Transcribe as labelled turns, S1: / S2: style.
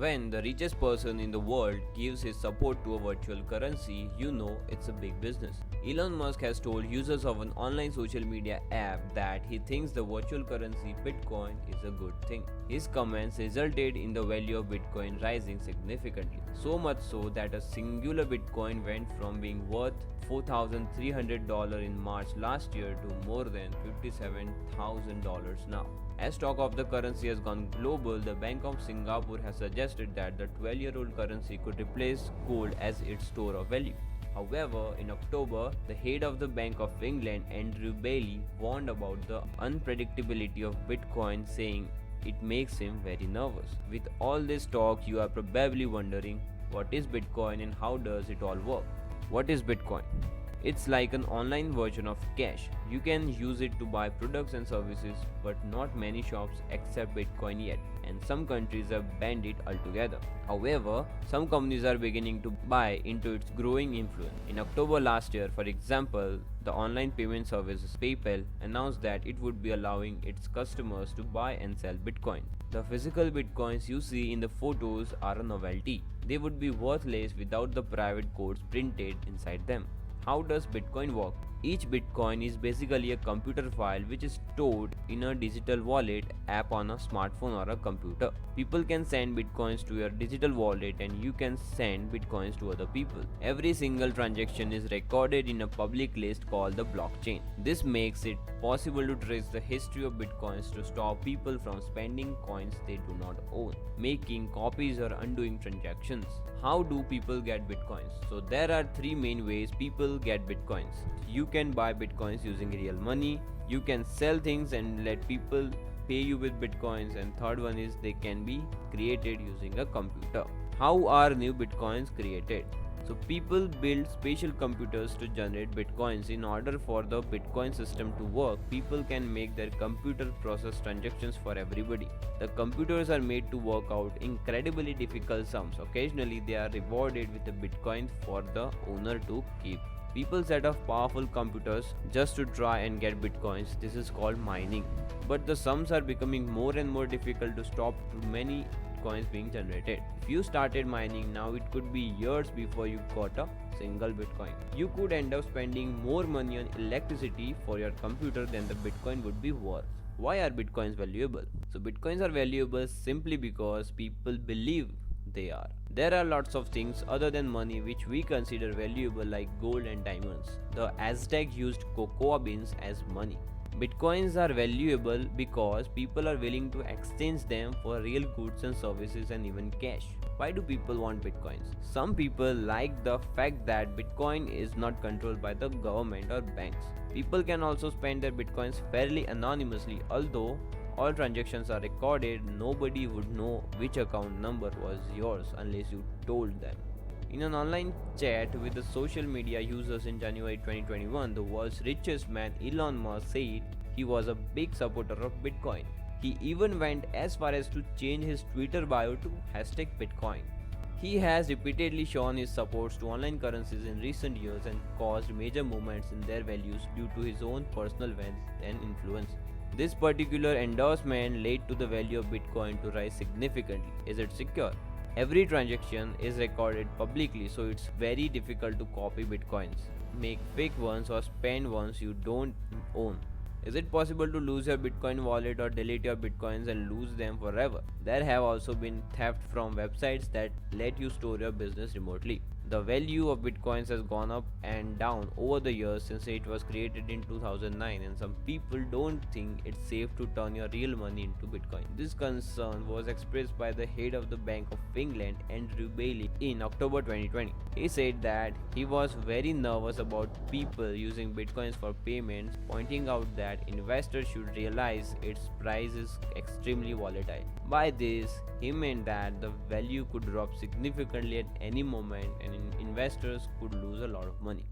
S1: When the richest person in the world gives his support to a virtual currency, you know it's a big business. Elon Musk has told users of an online social media app that he thinks the virtual currency Bitcoin is a good thing. His comments resulted in the value of Bitcoin rising significantly, so much so that a singular Bitcoin went from being worth $4,300 in March last year to more than $57,000 now. As talk of the currency has gone global, the Bank of Singapore has suggested that the 12-year-old currency could replace gold as its store of value. However, in October, the head of the Bank of England, Andrew Bailey, warned about the unpredictability of Bitcoin, saying it makes him very nervous. With all this talk, you are probably wondering, what is Bitcoin and how does it all work? What is Bitcoin? It's like an online version of cash. You can use it to buy products and services, but not many shops accept Bitcoin yet, and some countries have banned it altogether. However, some companies are beginning to buy into its growing influence. In October last year, for example, the online payment service PayPal announced that it would be allowing its customers to buy and sell Bitcoin. The physical Bitcoins you see in the photos are a novelty. They would be worthless without the private codes printed inside them. How does Bitcoin work? Each Bitcoin is basically a computer file which is stored in a digital wallet app on a smartphone or a computer. People can send Bitcoins to your digital wallet and you can send Bitcoins to other people. Every single transaction is recorded in a public list called the blockchain. This makes it possible to trace the history of Bitcoins to stop people from spending coins they do not own, making copies or undoing transactions. How do people get Bitcoins? So there are three main ways people get Bitcoins. You can buy Bitcoins using real money, you can sell things and let people pay you with Bitcoins, and third one is they can be created using a computer. How are new Bitcoins created? So people build special computers to generate Bitcoins. In order for the Bitcoin system to work, people can make their computer process transactions for everybody. The computers are made to work out incredibly difficult sums. Occasionally they are rewarded with a Bitcoin for the owner to keep. People set up powerful computers just to try and get Bitcoins. This is called mining. But the sums are becoming more and more difficult to stop too many Bitcoins being generated. If you started mining now, it could be years before you got a single Bitcoin. You could end up spending more money on electricity for your computer than the Bitcoin would be worth. Why are Bitcoins valuable? So Bitcoins are valuable simply because people believe they are. There are lots of things other than money which we consider valuable, like gold and diamonds. The Aztec used cocoa beans as money. Bitcoins are valuable because people are willing to exchange them for real goods and services and even cash. Why do people want Bitcoins? Some people like the fact that Bitcoin is not controlled by the government or banks. People can also spend their Bitcoins fairly anonymously. Although all transactions are recorded, nobody would know which account number was yours unless you told them. In an online chat with the social media users in January 2021, the world's richest man Elon Musk said he was a big supporter of Bitcoin. He even went as far as to change his Twitter bio to #Bitcoin. He has repeatedly shown his supports to online currencies in recent years and caused major movements in their values due to his own personal wealth and influence. This particular endorsement led to the value of Bitcoin to rise significantly. Is it secure? Every transaction is recorded publicly, so it's very difficult to copy Bitcoins, make fake ones or spend ones you don't own. Is it possible to lose your Bitcoin wallet or delete your Bitcoins and lose them forever? There have also been theft from websites that let you store your business remotely. The value of Bitcoins has gone up and down over the years since it was created in 2009, and some people don't think it's safe to turn your real money into Bitcoin. This concern was expressed by the head of the Bank of England, Andrew Bailey, in October 2020. He said that he was very nervous about people using Bitcoins for payments, pointing out that investors should realize its price is extremely volatile. By this, he meant that the value could drop significantly at any moment and investors could lose a lot of money.